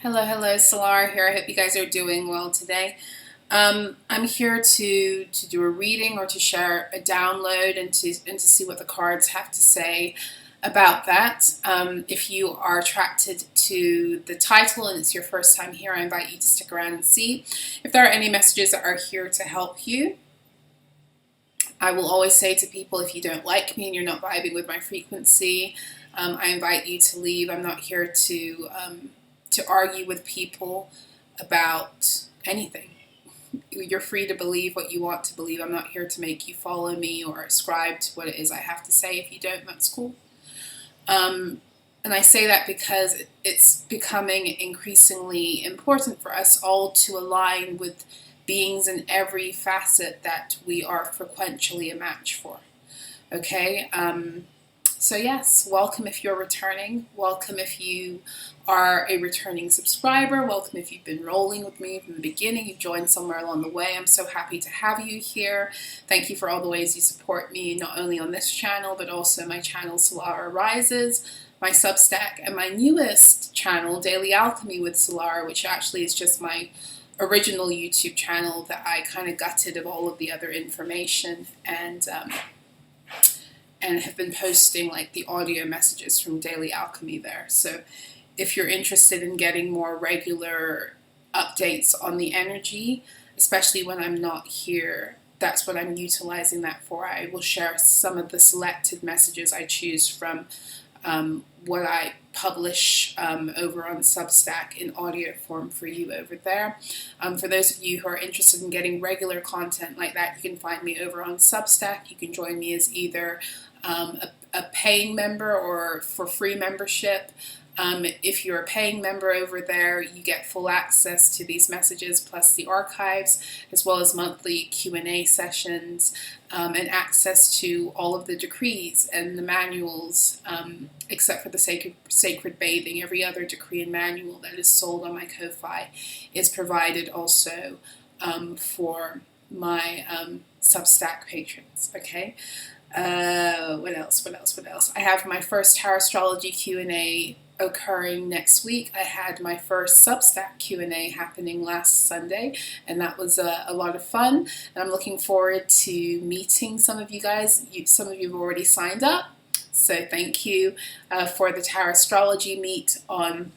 Hello, Solarah here. I hope you guys are doing well today. I'm here to do a reading or to share a download and to see what the cards have to say about that. If you are attracted to the title and it's your first time here, I invite you to stick around and see if there are any messages that are here to help you. I will always say to people, if you don't like me and you're not vibing with my frequency, I invite you to leave. I'm not here to argue with people about anything. You're free to believe what you want to believe. I'm not here to make you follow me or ascribe to what it is I have to say. If you don't, that's cool. And I say that because it's becoming increasingly important for us all to align with beings in every facet that we are frequentially a match for. Okay? So yes, welcome if you're returning. Welcome if you are a returning subscriber. Welcome if you've been rolling with me from the beginning. You've joined somewhere along the way. I'm so happy to have you here. Thank you for all the ways you support me, not only on this channel, but also my channel, Solarah Rises, my Substack, and my newest channel, Daily Alchemy with Solarah, which actually is just my original YouTube channel that I kind of gutted of all of the other information and have been posting like the audio messages from Daily Alchemy there. So if you're interested in getting more regular updates on the energy, especially when I'm not here, that's what I'm utilizing that for. I will share some of the selected messages I choose from what I publish over on Substack in audio form for you over there. For those of you who are interested in getting regular content like that, you can find me over on Substack. You can join me as either a paying member or for free membership. If you're a paying member over there, you get full access to these messages plus the archives, as well as monthly Q&A sessions and access to all of the decrees and the manuals, except for the sacred bathing. Every other decree and manual that is sold on my Ko-Fi is provided also for my Substack patrons. Okay. What else? I have my first TAROTSTROLOGY Q&A occurring next week. I had my first Substack Q&A happening last Sunday, and that was a lot of fun. And I'm looking forward to meeting some of you guys. Some of you have already signed up, so thank you for the TAROTSTROLOGY meet on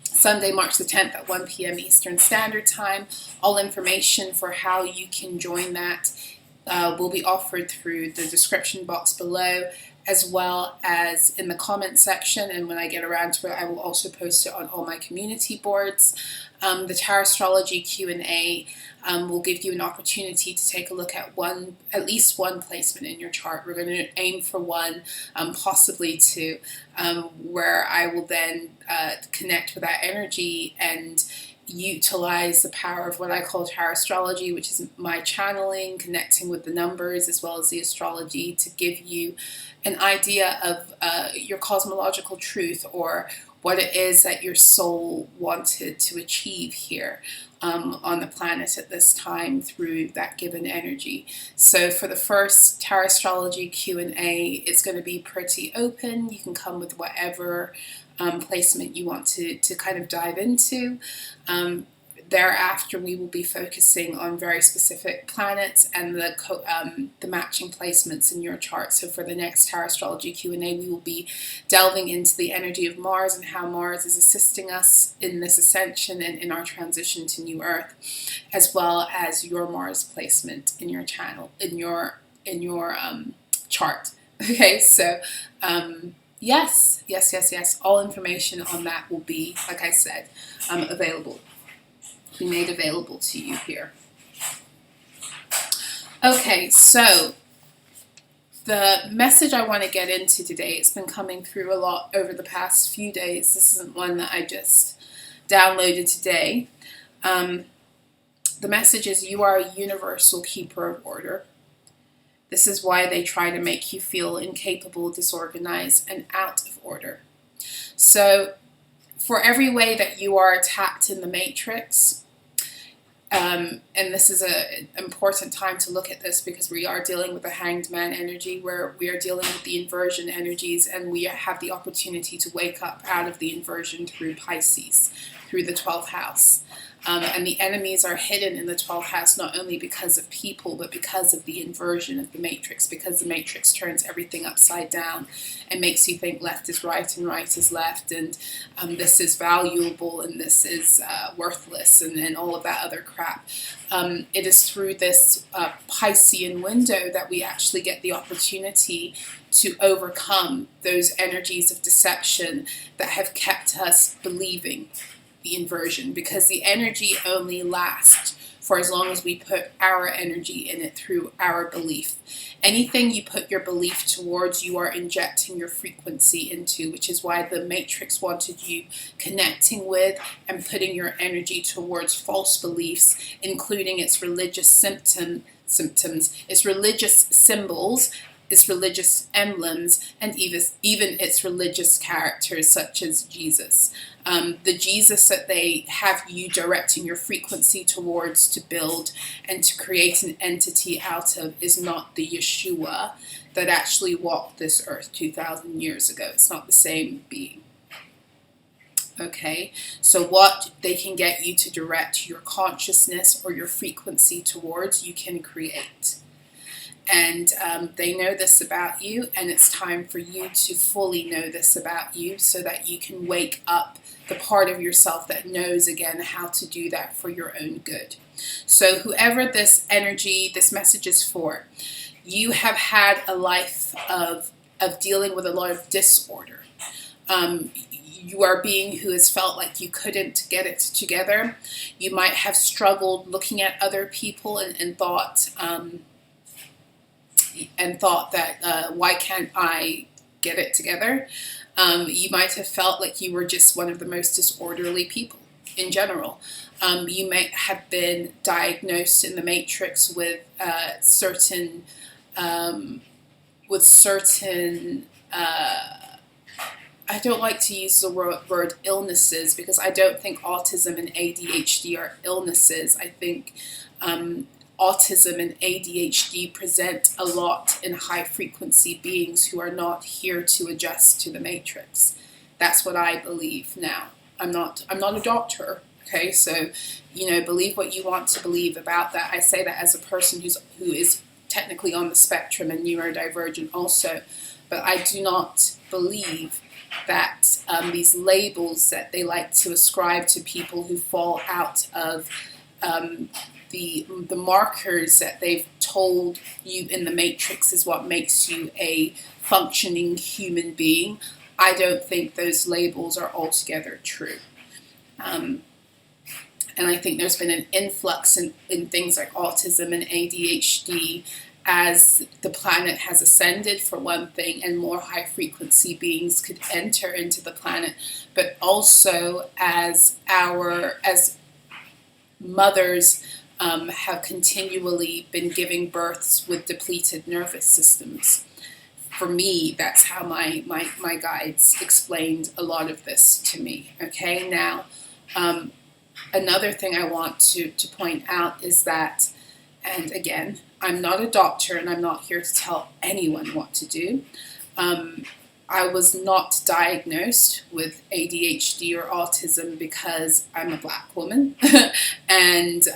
Sunday, March the 10th at 1 p.m. Eastern Standard Time. All information for how you can join that will be offered through the description box below, as well as in the comment section, and when I get around to it, I will also post it on all my community boards. The TAROTSTROLOGY Q&A will give you an opportunity to take a look at at least one placement in your chart. We're going to aim for one, possibly two, where I will then connect with that energy and utilize the power of what I call TAROTSTROLOGY, which is my channeling, connecting with the numbers as well as the astrology, to give you an idea of your cosmological truth, or what it is that your soul wanted to achieve here on the planet at this time through that given energy. So for the first TAROTSTROLOGY Q&A, it's going to be pretty open. You can come with whatever placement you want to kind of dive into. Thereafter, we will be focusing on very specific planets and the matching placements in your chart. So for the next TAROTSTROLOGY Q&A, we will be delving into the energy of Mars and how Mars is assisting us in this ascension and in our transition to New Earth, as well as your Mars placement in your channel, in your chart. Okay, so yes. All information on that will be, like I said, be made available to you here. Okay, so the message I want to get into today, it's been coming through a lot over the past few days. This isn't one that I just downloaded today. The message is, you are a universal keeper of order. This is why they try to make you feel incapable, disorganized, and out of order. So for every way that you are attacked in the matrix, And this is an important time to look at this, because we are dealing with the Hanged Man energy, where we are dealing with the inversion energies, and we have the opportunity to wake up out of the inversion through Pisces, through the 12th house. And the enemies are hidden in the 12th house, not only because of people, but because of the inversion of the matrix, because the matrix turns everything upside down and makes you think left is right and right is left, and this is valuable and this is worthless, and all of that other crap. It is through this Piscean window that we actually get the opportunity to overcome those energies of deception that have kept us believing the inversion, because the energy only lasts for as long as we put our energy in it through our belief. Anything you put your belief towards, you are injecting your frequency into, which is why the matrix wanted you connecting with and putting your energy towards false beliefs, including its religious symptoms, its religious symbols, its religious emblems, and even its religious characters, such as Jesus. The Jesus that they have you directing your frequency towards to build and to create an entity out of is not the Yeshua that actually walked this earth 2,000 years ago. It's not the same being. Okay, so what they can get you to direct your consciousness or your frequency towards, you can create. And they know this about you, and it's time for you to fully know this about you, so that you can wake up the part of yourself that knows, again, how to do that for your own good. So whoever this energy, this message is for, you have had a life of dealing with a lot of disorder. You are a being who has felt like you couldn't get it together. You might have struggled looking at other people and thought that why can't I get it together? You might have felt like you were just one of the most disorderly people in general. You might have been diagnosed in the matrix with certain I don't like to use the word illnesses, because I don't think autism and ADHD are illnesses. I think autism and ADHD present a lot in high-frequency beings who are not here to adjust to the matrix. That's what I believe now. I'm not a doctor, okay? So, believe what you want to believe about that. I say that as a person who is technically on the spectrum and neurodivergent also, but I do not believe that these labels that they like to ascribe to people who fall out of the markers that they've told you in the matrix is what makes you a functioning human being. I don't think those labels are altogether true. And I think there's been an influx in things like autism and ADHD as the planet has ascended, for one thing, and more high-frequency beings could enter into the planet, but also as mothers have continually been giving births with depleted nervous systems. For me, that's how my guides explained a lot of this to me. Okay, now, another thing I want to point out is that, and again, I'm not a doctor and I'm not here to tell anyone what to do. I was not diagnosed with ADHD or autism because I'm a black woman, and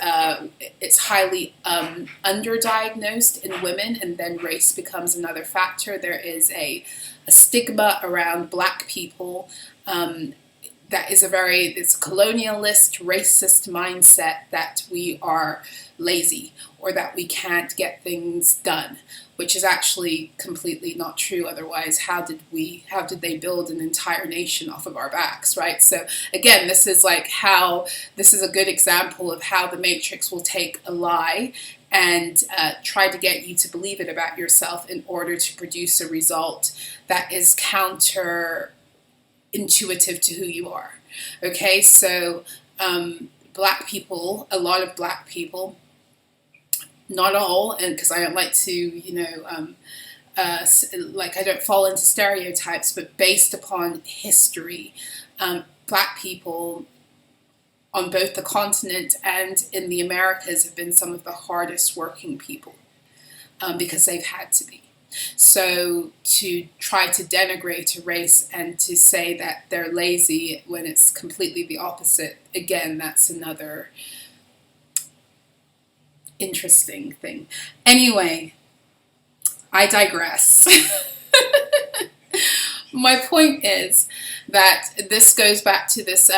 it's highly underdiagnosed in women, and then race becomes another factor. There is a stigma around black people that is it's a colonialist, racist mindset that we are lazy or that we can't get things done, which is actually completely not true. Otherwise, how did they build an entire nation off of our backs, right? So again, this is a good example of how the matrix will take a lie and try to get you to believe it about yourself in order to produce a result that is counter-intuitive to who you are. Okay, so black people, a lot of black people, not all, and because I don't like to, I don't fall into stereotypes, but based upon history, black people on both the continent and in the Americas have been some of the hardest working people, because they've had to be. So to try to denigrate a race and to say that they're lazy when it's completely the opposite, again, that's another interesting thing. Anyway, I digress. My point is that this goes back to this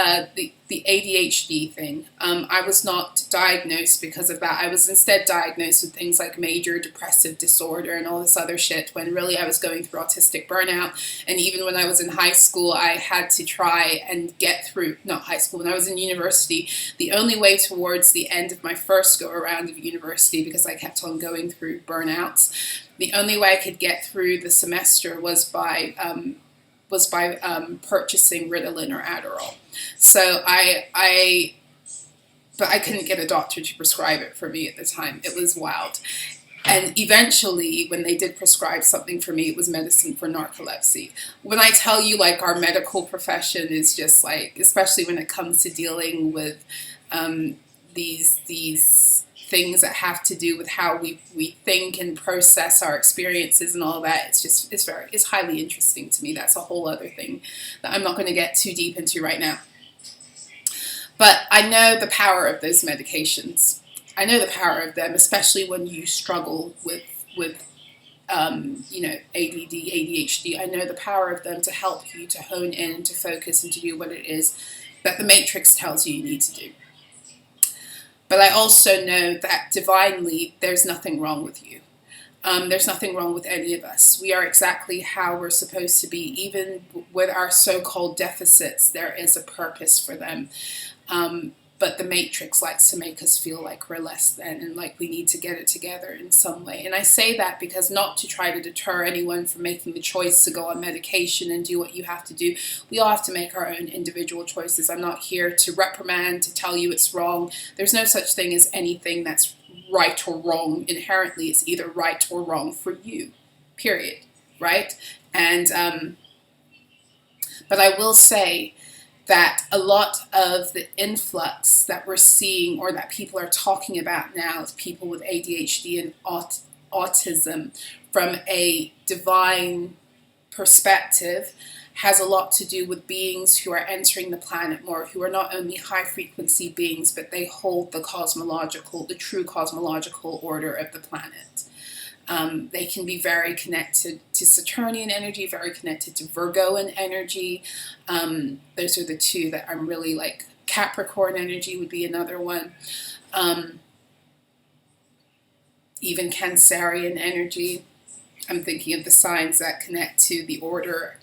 the ADHD thing. I was not diagnosed because of that. I was instead diagnosed with things like major depressive disorder and all this other shit, when really I was going through autistic burnout. And even when I was in high school, I had to try and get through, not high school, when I was in university, the only way towards the end of my first go around of university, because I kept on going through burnouts, the only way I could get through the semester was by purchasing Ritalin or Adderall. So but I couldn't get a doctor to prescribe it for me at the time. It was wild. And eventually, when they did prescribe something for me, it was medicine for narcolepsy. When I tell you, like, our medical profession is just like, especially when it comes to dealing with these things that have to do with how we think and process our experiences and all that, it's highly interesting to me. That's a whole other thing that I'm not going to get too deep into right now. But I know the power of those medications. I know the power of them, especially when you struggle with ADD, ADHD. I know the power of them to help you to hone in and to focus and to do what it is that the Matrix tells you need to do. But I also know that divinely, there's nothing wrong with you. There's nothing wrong with any of us. We are exactly how we're supposed to be. Even with our so-called deficits, there is a purpose for them. But the Matrix likes to make us feel like we're less than and like we need to get it together in some way. And I say that because not to try to deter anyone from making the choice to go on medication and do what you have to do. We all have to make our own individual choices. I'm not here to reprimand, to tell you it's wrong. There's no such thing as anything that's right or wrong inherently. It's either right or wrong for you, period, right? And but I will say that a lot of the influx that we're seeing, or that people are talking about now, is people with ADHD and autism from a divine perspective, has a lot to do with beings who are entering the planet more, who are not only high frequency beings, but they hold the true cosmological order of the planet. They can be very connected to Saturnian energy, very connected to Virgoan energy. Those are the two that I'm really like. Capricorn energy would be another one. Even Cancerian energy. I'm thinking of the signs that connect to the order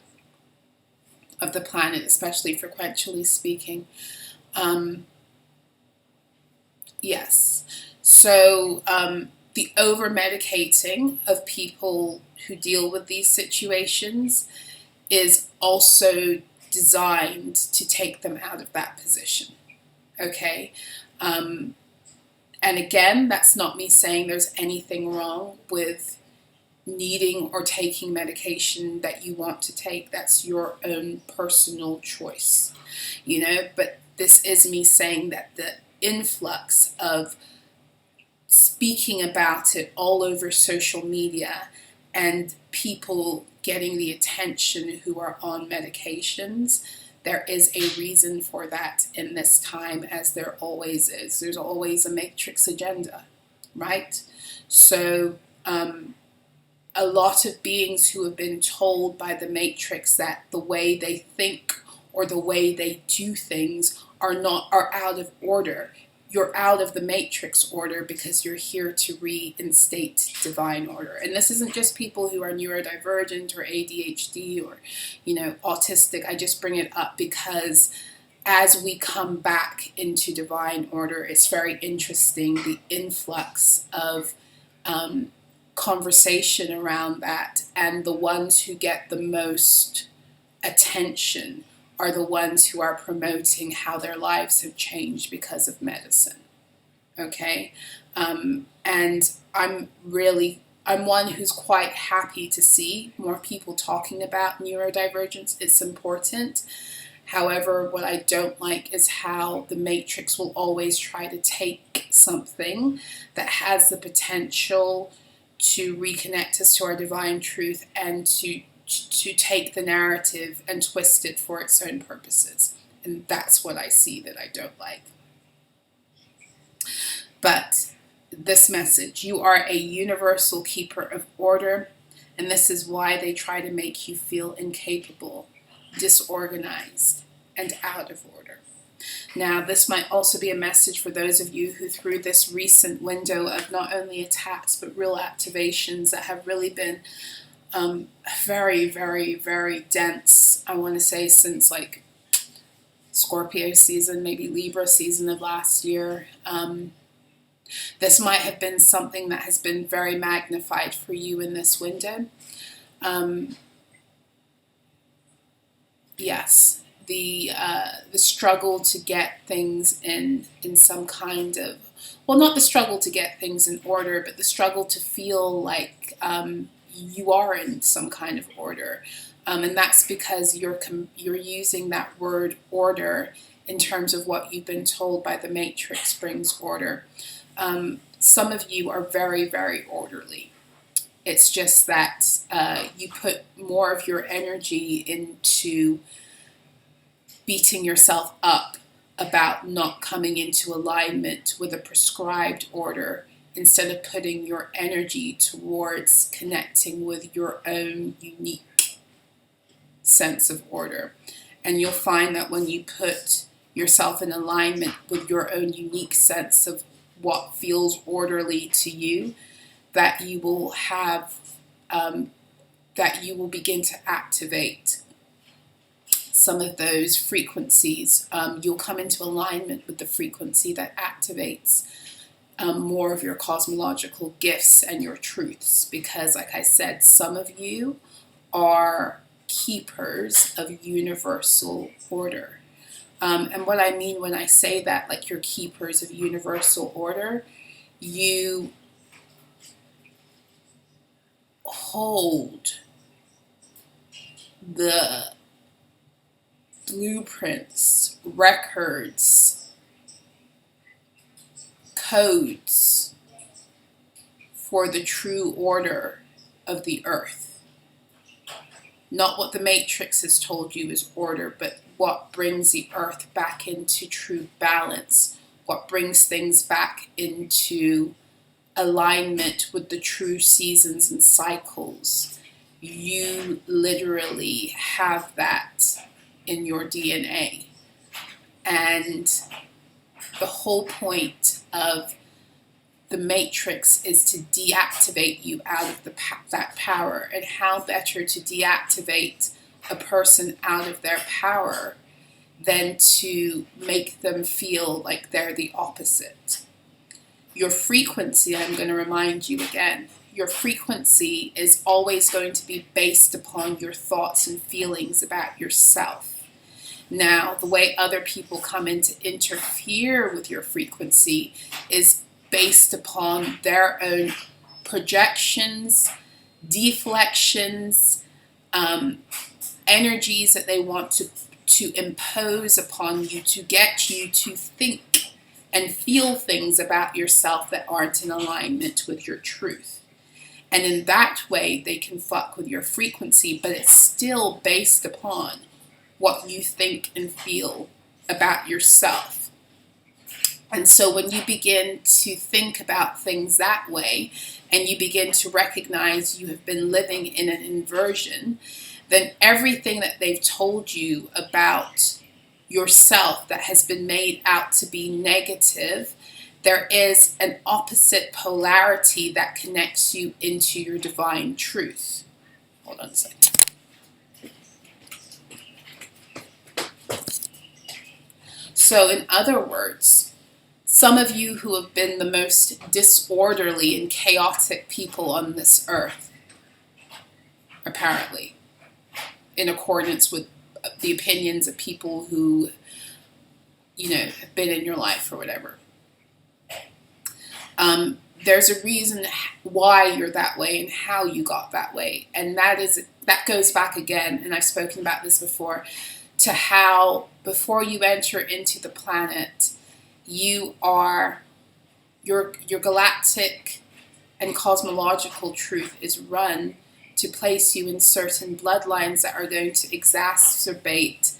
of the planet, especially frequentially speaking. Yes. So, the over-medicating of people who deal with these situations is also designed to take them out of that position, okay? And again, that's not me saying there's anything wrong with needing or taking medication that you want to take. That's your own personal choice, but this is me saying that the influx of speaking about it all over social media and people getting the attention who are on medications, there is a reason for that in this time, as there always is. There's always a matrix agenda, right? So a lot of beings who have been told by the matrix that the way they think or the way they do things are out of order. You're out of the matrix order because you're here to reinstate divine order. And this isn't just people who are neurodivergent or ADHD or, autistic. I just bring it up because as we come back into divine order, it's very interesting, the influx of conversation around that. And the ones who get the most attention are the ones who are promoting how their lives have changed because of medicine, okay? And I'm one who's quite happy to see more people talking about neurodivergence. It's important. However, what I don't like is how the matrix will always try to take something that has the potential to reconnect us to our divine truth and to take the narrative and twist it for its own purposes. And that's what I see that I don't like. But this message, you are a universal keeper of order, and this is why they try to make you feel incapable, disorganized, and out of order. Now, this might also be a message for those of you who, through this recent window of not only attacks but real activations that have really been very, very, very dense, I want to say since like Scorpio season, maybe Libra season of last year. This might have been something that has been very magnified for you in this window. Yes, the struggle to get things in some kind of, well, not the struggle to get things in order, but the struggle to feel like you are in some kind of order. And that's because you're using that word order in terms of what you've been told by the matrix brings order. Some of you are very, very orderly. It's just that you put more of your energy into beating yourself up about not coming into alignment with a prescribed order instead of putting your energy towards connecting with your own unique sense of order. And you'll find that when you put yourself in alignment with your own unique sense of what feels orderly to you, that you will have, that you will begin to activate some of those frequencies. You'll come into alignment with the frequency that activates more of your cosmological gifts and your truths. Because, like I said, some of you are keepers of universal order. And what I mean when I say that, like you're keepers of universal order, you hold the blueprints, records, codes for the true order of the earth. Not what the matrix has told you is order, but what brings the earth back into true balance, what brings things back into alignment with the true seasons and cycles. You literally have that in your DNA. And the whole point of the matrix is to deactivate you out of that power. And how better to deactivate a person out of their power than to make them feel like they're the opposite. Your frequency, I'm going to remind you again, your frequency is always going to be based upon your thoughts and feelings about yourself. Now, the way other people come in to interfere with your frequency is based upon their own projections, deflections, energies that they want to impose upon you to get you to think and feel things about yourself that aren't in alignment with your truth. And in that way, they can fuck with your frequency, but it's still based upon what you think and feel about yourself. And so when you begin to think about things that way, and you begin to recognize you have been living in an inversion, then everything that they've told you about yourself that has been made out to be negative, there is an opposite polarity that connects you into your divine truth. Hold on a second. So in other words, some of you who have been the most disorderly and chaotic people on this earth, apparently, in accordance with the opinions of people who, have been in your life or whatever. There's a reason why you're that way and how you got that way. And that goes back again, and I've spoken about this before, to how before you enter into the planet, your galactic and cosmological truth is run to place you in certain bloodlines that are going to exacerbate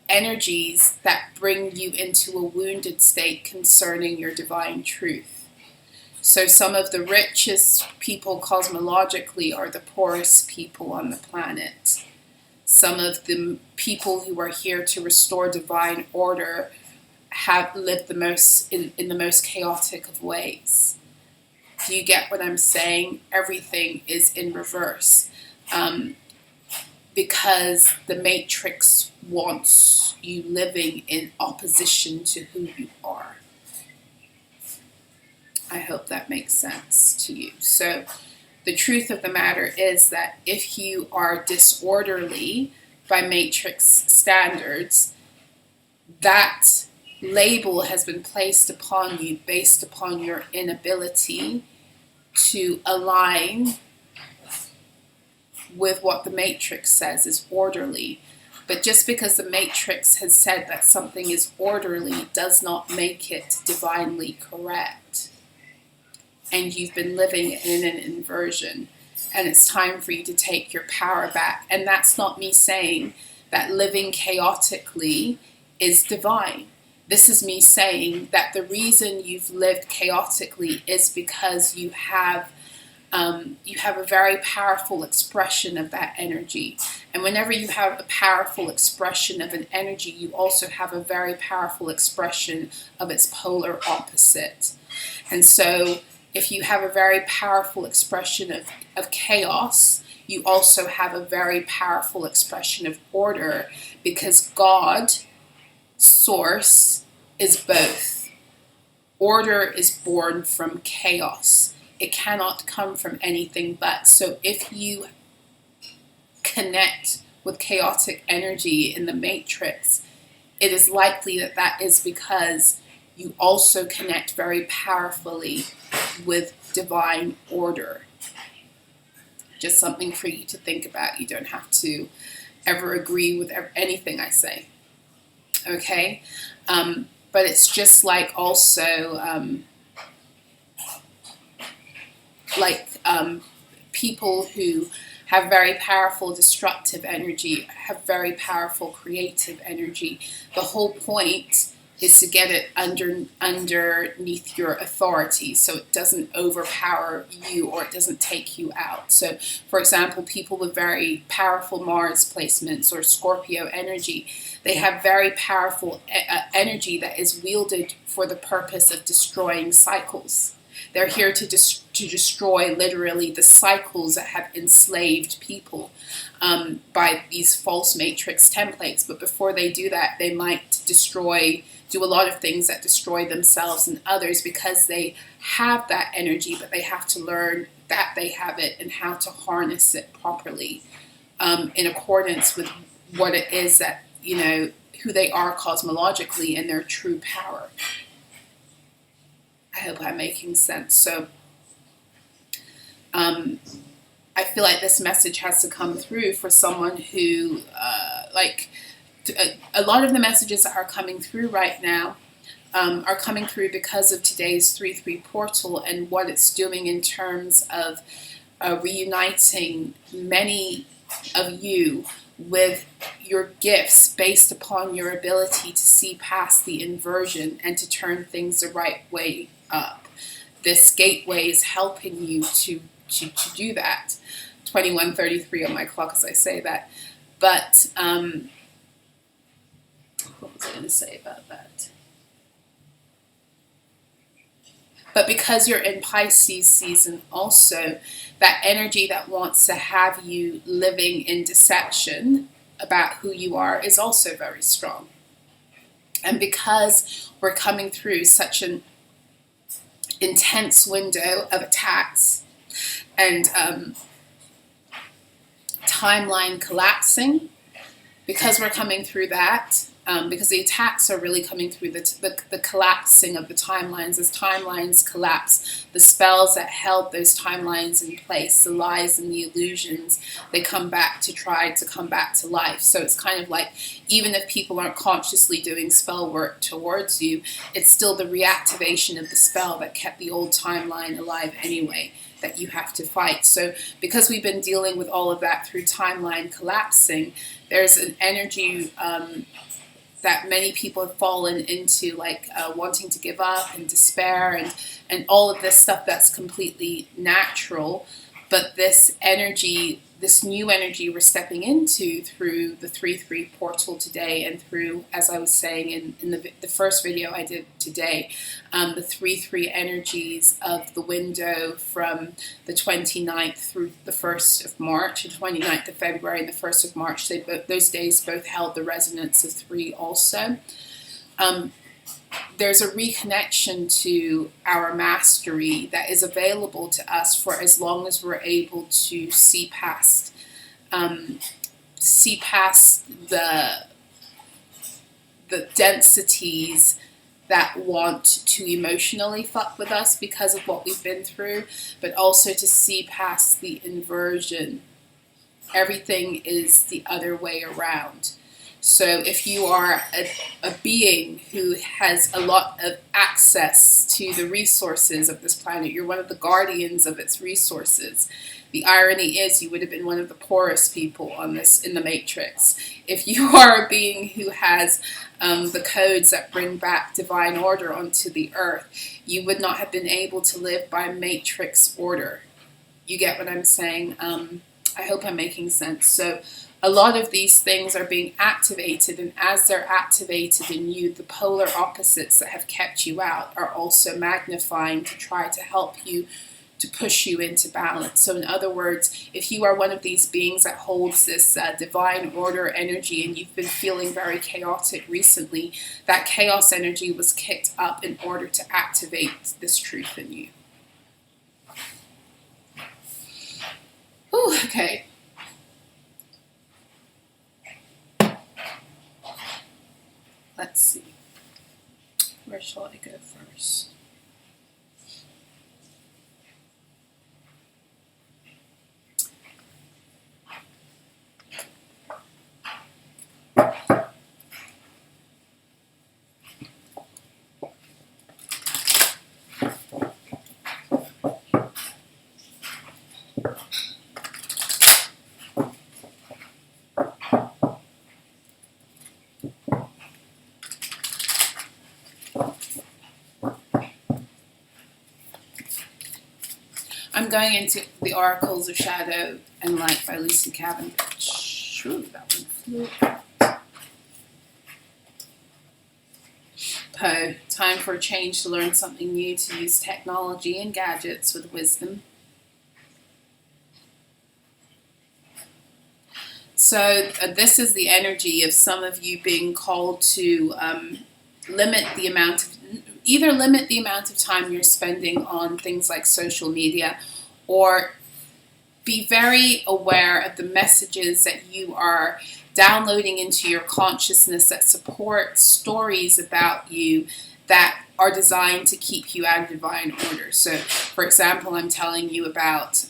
energies that bring you into a wounded state concerning your divine truth. So some of the richest people cosmologically are the poorest people on the planet. Some of the people who are here to restore divine order have lived the most in the most chaotic of ways. Do you get what I'm saying? Everything is in reverse. Because the matrix wants you living in opposition to who you are. I hope that makes sense to you. So the truth of the matter is that if you are disorderly by matrix standards, that label has been placed upon you based upon your inability to align with what the matrix says is orderly. But just because the matrix has said that something is orderly does not make it divinely correct. And you've been living in an inversion, and it's time for you to take your power back. And that's not me saying that living chaotically is divine. This is me saying that the reason you've lived chaotically is because you have a very powerful expression of that energy. And whenever you have a powerful expression of an energy, you also have a very powerful expression of its polar opposite. And so if you have a very powerful expression of chaos, you also have a very powerful expression of order, because God, Source, is both. Order is born from chaos. It cannot come from anything but. So if you connect with chaotic energy in the matrix, it is likely that that is because you also connect very powerfully with divine order. Just something for you to think about. You don't have to ever agree with anything I say. Okay? But it's just like also people who have very powerful destructive energy, have very powerful creative energy. The whole point is to get it underneath your authority, so it doesn't overpower you or it doesn't take you out. So, for example, people with very powerful Mars placements or Scorpio energy, they have very powerful energy that is wielded for the purpose of destroying cycles. They're here to destroy literally the cycles that have enslaved people by these false matrix templates. But before they do that, they might do a lot of things that destroy themselves and others, because they have that energy, but they have to learn that they have it and how to harness it properly in accordance with what it is that, who they are cosmologically and their true power. I hope I'm making sense. So I feel like this message has to come through for someone who, a lot of the messages that are coming through right now are coming through because of today's 3-3 portal and what it's doing in terms of reuniting many of you with your gifts based upon your ability to see past the inversion and to turn things the right way up. This gateway is helping you to do that. 21:33 on my clock as I say that. But what was I going to say about that? But because you're in Pisces season also, that energy that wants to have you living in deception about who you are is also very strong. And because we're coming through such an intense window of attacks and timeline collapsing, because we're coming through that, because the attacks are really coming through the collapsing of the timelines. As timelines collapse, the spells that held those timelines in place, the lies and the illusions, they come back to try to come back to life. So it's kind of like, even if people aren't consciously doing spell work towards you, it's still the reactivation of the spell that kept the old timeline alive anyway, that you have to fight. So because we've been dealing with all of that through timeline collapsing, there's an energy that many people have fallen into, like wanting to give up and despair and all of this stuff that's completely natural. But this energy, this new energy we're stepping into through the 3-3 portal today, and through, as I was saying in the first video I did today, the 3-3 energies of the window from the 29th through the 1st of March, the 29th of February and the 1st of March, those days both held the resonance of 3 also. There's a reconnection to our mastery that is available to us for as long as we're able to see past the densities that want to emotionally fuck with us because of what we've been through, but also to see past the inversion. Everything is the other way around. So if you are a being who has a lot of access to the resources of this planet, you're one of the guardians of its resources. The irony is you would have been one of the poorest people on this in the Matrix. If you are a being who has the codes that bring back divine order onto the earth, you would not have been able to live by Matrix order. You get what I'm saying? I hope I'm making sense. So a lot of these things are being activated, and as they're activated in you, the polar opposites that have kept you out are also magnifying to try to help you, to push you into balance. So in other words, if you are one of these beings that holds this divine order energy and you've been feeling very chaotic recently, that chaos energy was kicked up in order to activate this truth in you. Ooh, okay. Let's see. Where shall I go first? I'm going into the Oracles of Shadow and Light by Lucy Cavendish. Ooh, that one flew. Poe, time for a change, to learn something new, to use technology and gadgets with wisdom. So this is the energy of some of you being called to limit the amount of time you're spending on things like social media, or be very aware of the messages that you are downloading into your consciousness that support stories about you that are designed to keep you out of divine order. So, for example, I'm telling you about,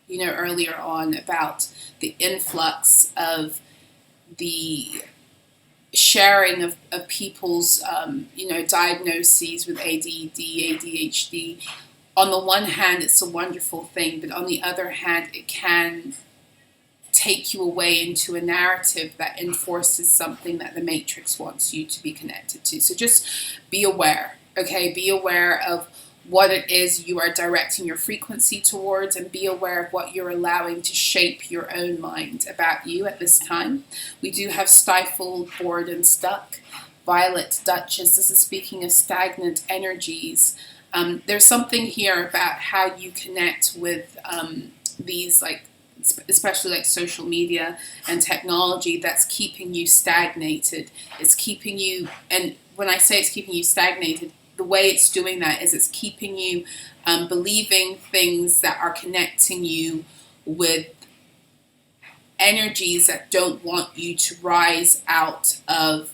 earlier on about the influx of the sharing of people's, diagnoses with ADD, ADHD. On the one hand, it's a wonderful thing, but on the other hand, it can take you away into a narrative that enforces something that the Matrix wants you to be connected to. So just be aware, okay? Be aware of what it is you are directing your frequency towards, and be aware of what you're allowing to shape your own mind about you at this time. We do have stifled, bored, and stuck. Violet Duchess, this is speaking of stagnant energies. There's something here about how you connect with these, like, especially like social media and technology, that's keeping you stagnated. It's keeping you, and when I say it's keeping you stagnated, the way it's doing that is it's keeping you believing things that are connecting you with energies that don't want you to rise out of,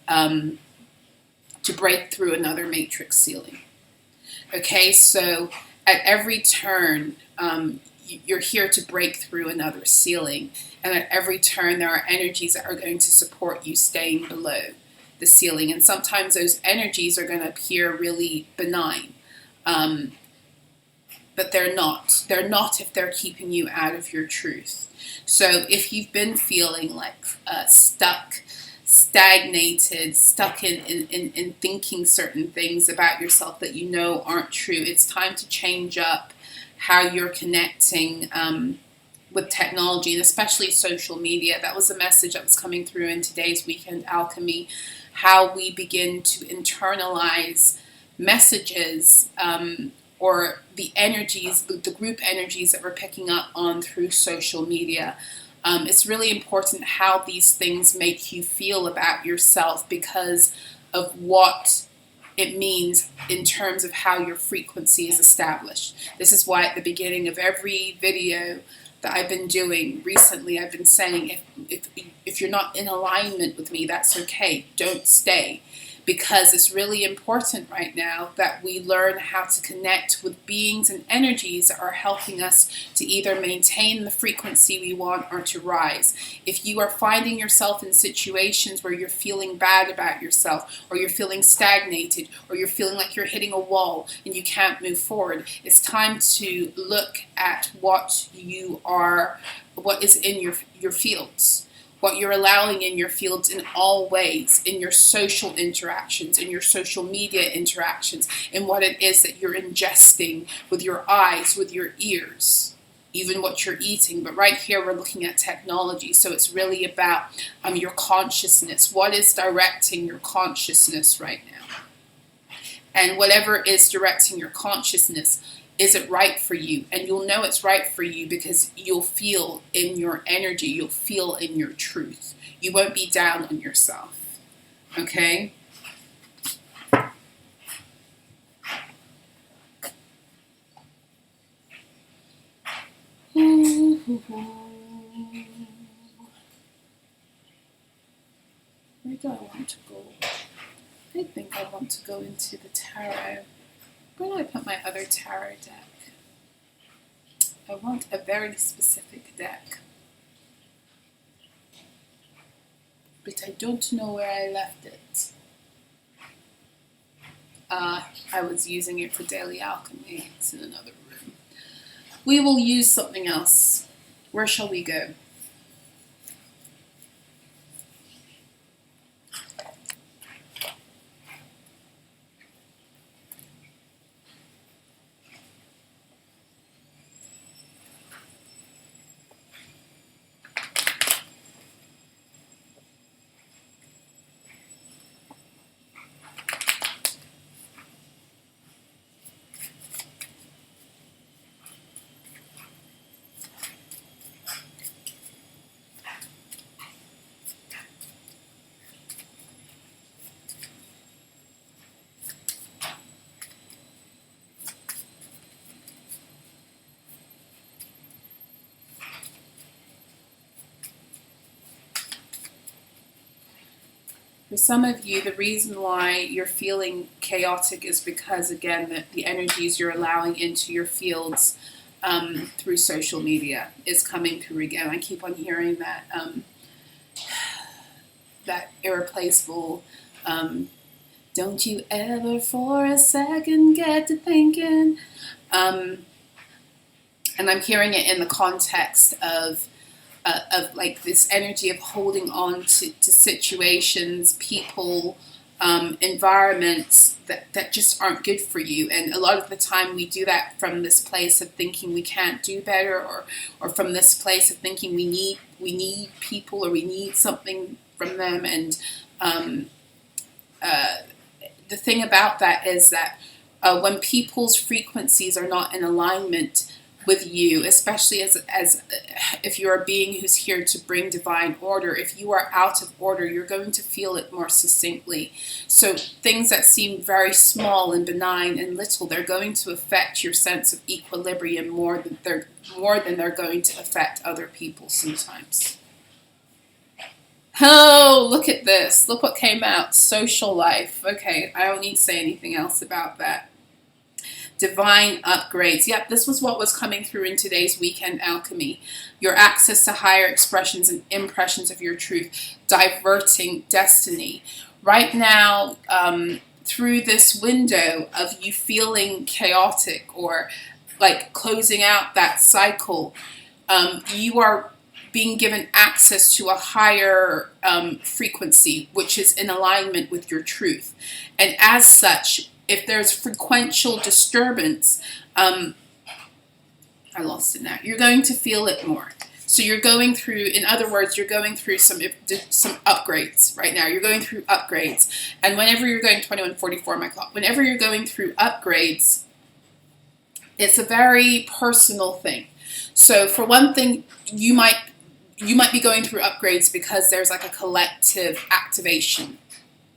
to break through another matrix ceiling. Okay, so at every turn, you're here to break through another ceiling. And at every turn, there are energies that are going to support you staying below the ceiling. And sometimes those energies are going to appear really benign. But they're not. They're not if they're keeping you out of your truth. So if you've been feeling like stuck, stagnated, stuck in thinking certain things about yourself that you know aren't true, it's time to change up how you're connecting with technology, and especially social media. That was a message that was coming through in today's Weekend Alchemy, how we begin to internalize messages or the energies, the group energies that we're picking up on through social media. It's really important how these things make you feel about yourself because of what it means in terms of how your frequency is established. This is why at the beginning of every video that I've been doing recently, I've been saying, if you're not in alignment with me, that's okay. Don't stay. Because it's really important right now that we learn how to connect with beings and energies that are helping us to either maintain the frequency we want or to rise. If you are finding yourself in situations where you're feeling bad about yourself, or you're feeling stagnated, or you're feeling like you're hitting a wall and you can't move forward, it's time to look at what is in your fields. What you're allowing in your fields in all ways, in your social interactions, in your social media interactions, in what it is that you're ingesting with your eyes, with your ears, even what you're eating. But right here we're looking at technology, so it's really about your consciousness. What is directing your consciousness right now? And whatever is directing your consciousness, is it right for you? And you'll know it's right for you because you'll feel in your energy, you'll feel in your truth. You won't be down on yourself. Okay? Where do I want to go? I think I want to go into the tarot. Where do I put my other tarot deck? I want a very specific deck. But I don't know where I left it. I was using it for Daily Alchemy. It's in another room. We will use something else. Where shall we go? For some of you, the reason why you're feeling chaotic is because, again, the energies you're allowing into your fields through social media is coming through again. I keep on hearing that that irreplaceable, don't you ever for a second get to thinking. And I'm hearing it in the context of like this energy of holding on to situations, people, environments that just aren't good for you. And a lot of the time we do that from this place of thinking we can't do better, or from this place of thinking we need people, or we need something from them. And the thing about that is that when people's frequencies are not in alignment, with you, especially as if you're a being who's here to bring divine order. If you are out of order, you're going to feel it more succinctly. So things that seem very small and benign and little, they're going to affect your sense of equilibrium more than they're going to affect other people sometimes. Oh, look at this. Look what came out. Social life. Okay, I don't need to say anything else about that. Divine upgrades. Yep, this was what was coming through in today's weekend alchemy. Your access to higher expressions and impressions of your truth. Diverting destiny. Right now, through this window of you feeling chaotic or like closing out that cycle, you are being given access to a higher frequency, which is in alignment with your truth. And as such, if there's frequential disturbance, I lost it now, you're going to feel it more. So you're going through, in other words, you're going through some upgrades right now. You're going through upgrades. And whenever you're going, 2144 my clock, whenever you're going through upgrades, it's a very personal thing. So for one thing, you might be going through upgrades because there's like a collective activation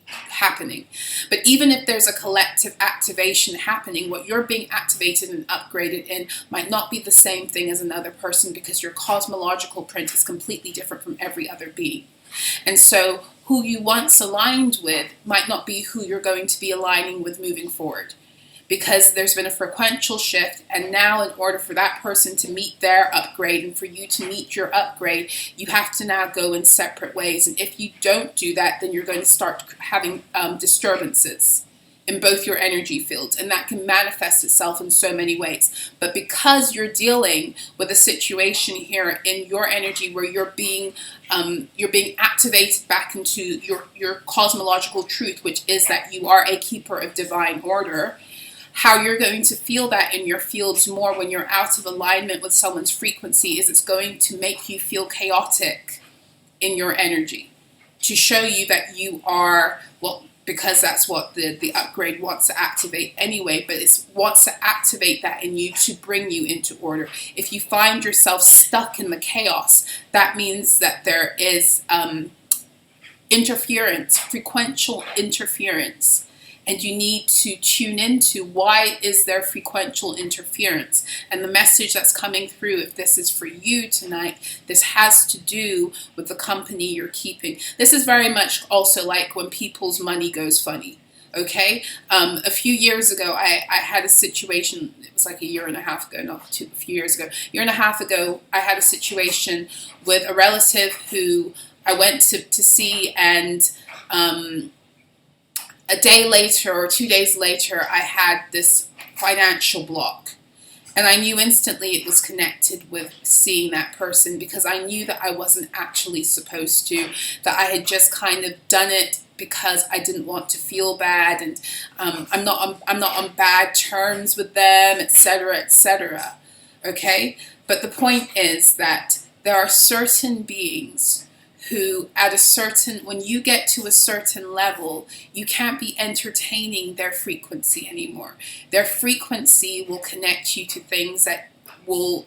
happening. But even if there's a collective activation happening, what you're being activated and upgraded in might not be the same thing as another person, because your cosmological print is completely different from every other being. And so who you once aligned with might not be who you're going to be aligning with moving forward, because there's been a frequential shift, and now in order for that person to meet their upgrade and for you to meet your upgrade, you have to now go in separate ways. And if you don't do that, then you're going to start having disturbances in both your energy fields, and that can manifest itself in so many ways. But because you're dealing with a situation here in your energy where you're being activated back into your cosmological truth, which is that you are a keeper of divine order, how you're going to feel that in your fields more when you're out of alignment with someone's frequency is it's going to make you feel chaotic in your energy, to show you that you are, well, because that's what the upgrade wants to activate anyway, but it wants to activate that in you to bring you into order. If you find yourself stuck in the chaos, that means that there is interference, frequential interference. And you need to tune into why is there frequential interference. And the message that's coming through, if this is for you tonight, this has to do with the company you're keeping. This is very much also like when people's money goes funny. Okay? A few years ago, I had a situation, it was like a year and a half ago, not a few years ago. A year and a half ago, I had a situation with a relative who I went to see, and a day later or 2 days later, I had this financial block. And I knew instantly it was connected with seeing that person, because I knew that I wasn't actually supposed to, that I had just kind of done it because I didn't want to feel bad, and I'm not on bad terms with them, etc., etc. Okay? But the point is that there are certain beings who when you get to a certain level, you can't be entertaining their frequency anymore. Their frequency will connect you to things that will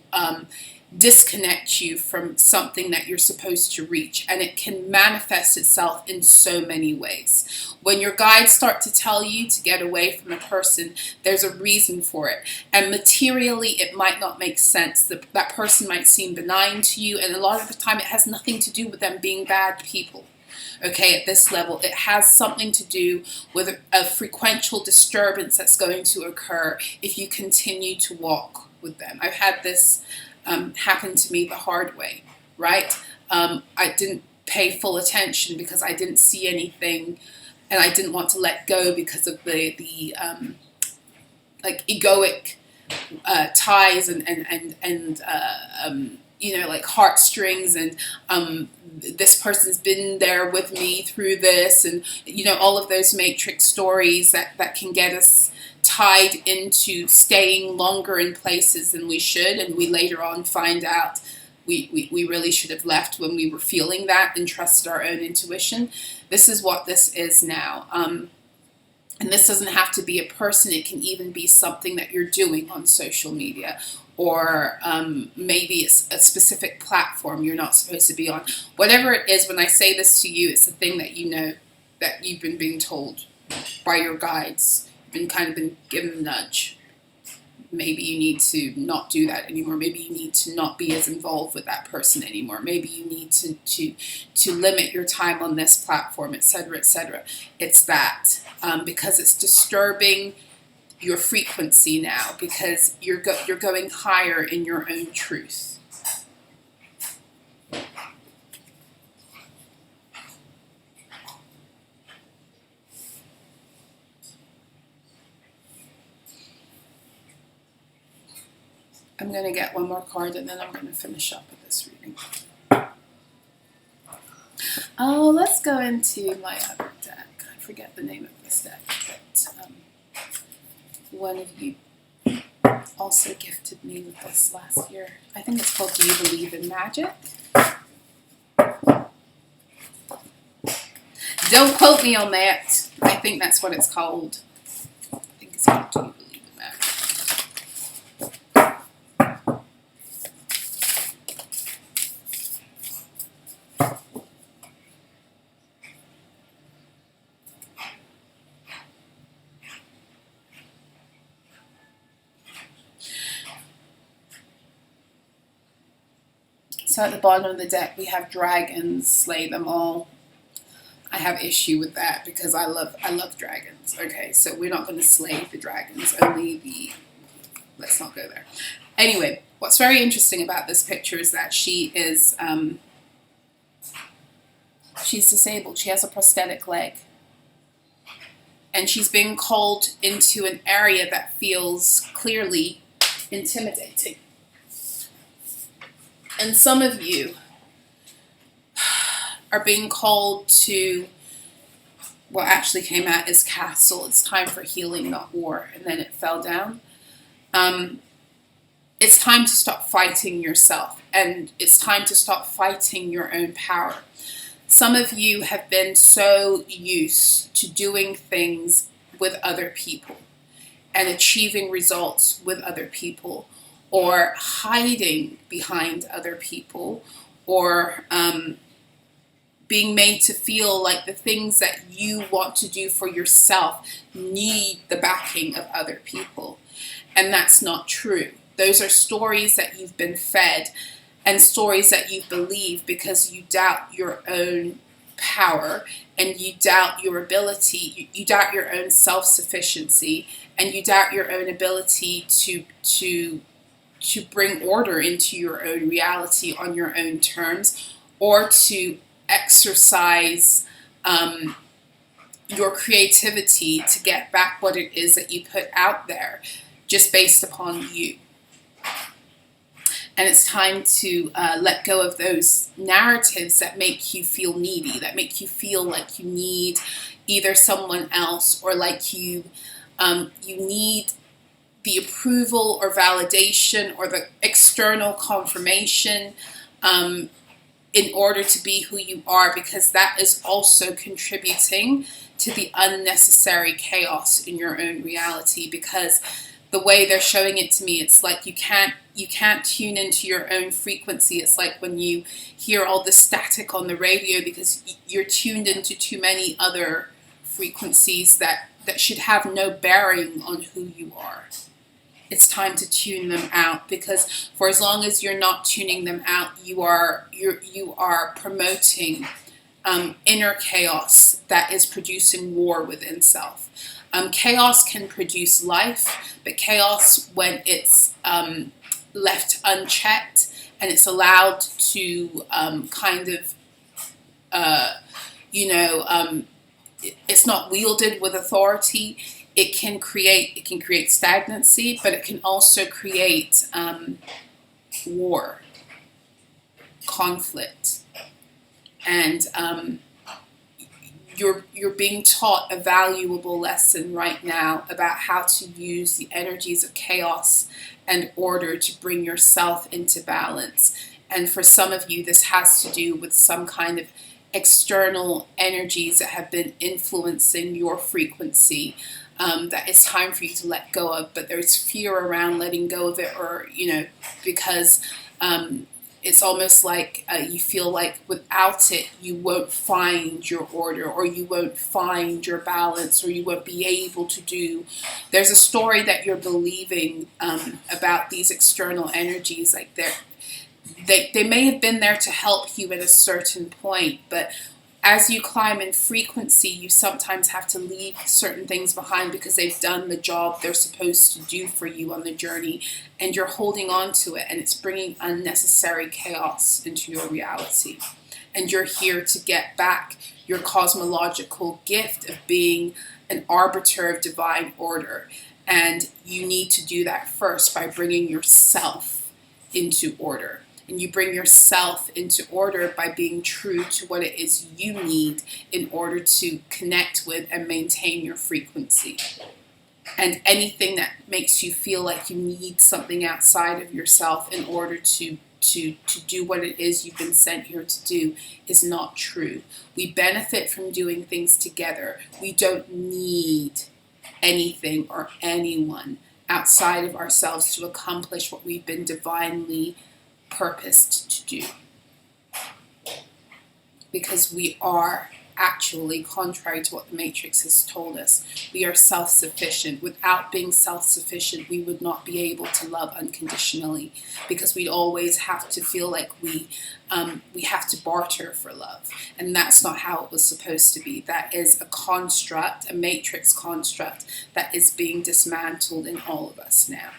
disconnect you from something that you're supposed to reach. And it can manifest itself in so many ways. When your guides start to tell you to get away from a person, there's a reason for it. And materially, it might not make sense. That person might seem benign to you, and a lot of the time it has nothing to do with them being bad people. Okay, at this level, it has something to do with a frequential disturbance that's going to occur if you continue to walk with them. I've had this happened to me the hard way, right? I didn't pay full attention because I didn't see anything, and I didn't want to let go because of the like egoic ties and like heartstrings, and this person's been there with me through this, and all of those matrix stories that can get us tied into staying longer in places than we should, and we later on find out we really should have left when we were feeling that and trusted our own intuition. This is what this is now. And this doesn't have to be a person. It can even be something that you're doing on social media, or maybe it's a specific platform you're not supposed to be on. Whatever it is, when I say this to you, it's a thing that you know, that you've been being told by your guides. You've been given a nudge. Maybe you need to not do that anymore. Maybe you need to not be as involved with that person anymore. Maybe you need to limit your time on this platform, etc., etc. It's that because it's disturbing your frequency now, because you're going higher in your own truth. I'm going to get one more card and then I'm going to finish up with this reading. Oh, let's go into my other deck. I forget the name of this deck, but one of you also gifted me with this last year. I think it's called Do You Believe in Magic? Don't quote me on that. I think that's what it's called. I think it's called Do You Believe in Magic? So at the bottom of the deck, we have dragons, slay them all. I have issue with that because I love dragons. Okay, so we're not going to slay the dragons, let's not go there. Anyway, what's very interesting about this picture is that she is, she's disabled. She has a prosthetic leg. And she's being called into an area that feels clearly intimidating. And some of you are being called to what actually came out as castle. It's time for healing, not war. And then it fell down. It's time to stop fighting yourself. And it's time to stop fighting your own power. Some of you have been so used to doing things with other people and achieving results with other people, or hiding behind other people, or being made to feel like the things that you want to do for yourself need the backing of other people. And that's not true. Those are stories that you've been fed and stories that you believe because you doubt your own power and you doubt your ability, you doubt your own self-sufficiency, and you doubt your own ability to bring order into your own reality on your own terms, or to exercise your creativity to get back what it is that you put out there just based upon you. And it's time to let go of those narratives that make you feel needy, that make you feel like you need either someone else, or like you need the approval or validation or the external confirmation in order to be who you are, because that is also contributing to the unnecessary chaos in your own reality. Because the way they're showing it to me, it's like you can't tune into your own frequency. It's like when you hear all the static on the radio because you're tuned into too many other frequencies that should have no bearing on who you are. It's time to tune them out, because for as long as you're not tuning them out, you are promoting inner chaos that is producing war within self. Chaos can produce life, but chaos, when it's left unchecked and it's allowed to it's not wielded with authority, it can create stagnancy, but it can also create war, conflict, and you're being taught a valuable lesson right now about how to use the energies of chaos and order to bring yourself into balance. And for some of you, this has to do with some kind of external energies that have been influencing your frequency that it's time for you to let go of, but there's fear around letting go of it, or, because it's almost like you feel like without it, you won't find your order, or you won't find your balance, or you won't be able to do. There's a story that you're believing about these external energies, like they may have been there to help you at a certain point, but as you climb in frequency, you sometimes have to leave certain things behind because they've done the job they're supposed to do for you on the journey, and you're holding on to it, and it's bringing unnecessary chaos into your reality. And you're here to get back your cosmological gift of being an arbiter of divine order. And you need to do that first by bringing yourself into order. And you bring yourself into order by being true to what it is you need in order to connect with and maintain your frequency. And anything that makes you feel like you need something outside of yourself in order to do what it is you've been sent here to do is not true. We benefit from doing things together. We don't need anything or anyone outside of ourselves to accomplish what we've been divinely purposed to do, because we are actually, contrary to what the Matrix has told us, we are self-sufficient. Without being self-sufficient, we would not be able to love unconditionally, because we'd always have to feel like we have to barter for love, and that's not how it was supposed to be. That is a construct, a Matrix construct, that is being dismantled in all of us now.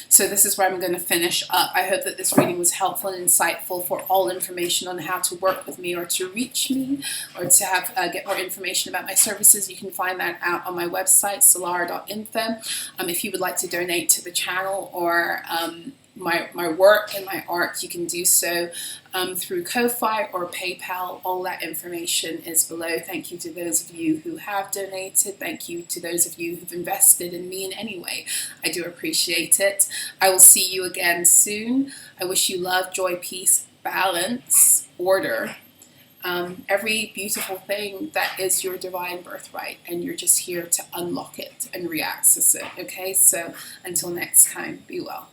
So this is where I'm going to finish up. I hope that this reading was helpful and insightful. For all information on how to work with me or to reach me or to have get more information about my services, you can find that out on my website, solarah.info. If you would like to donate to the channel or my work and my art, you can do so through Ko-Fi or PayPal. All that information is below. Thank you to those of you who have donated. Thank you to those of you who've invested in me in any way. I do appreciate it. I will see you again soon. I wish you love, joy, peace, balance, order. Every beautiful thing that is your divine birthright, and you're just here to unlock it and re-access it. Okay, so until next time, be well.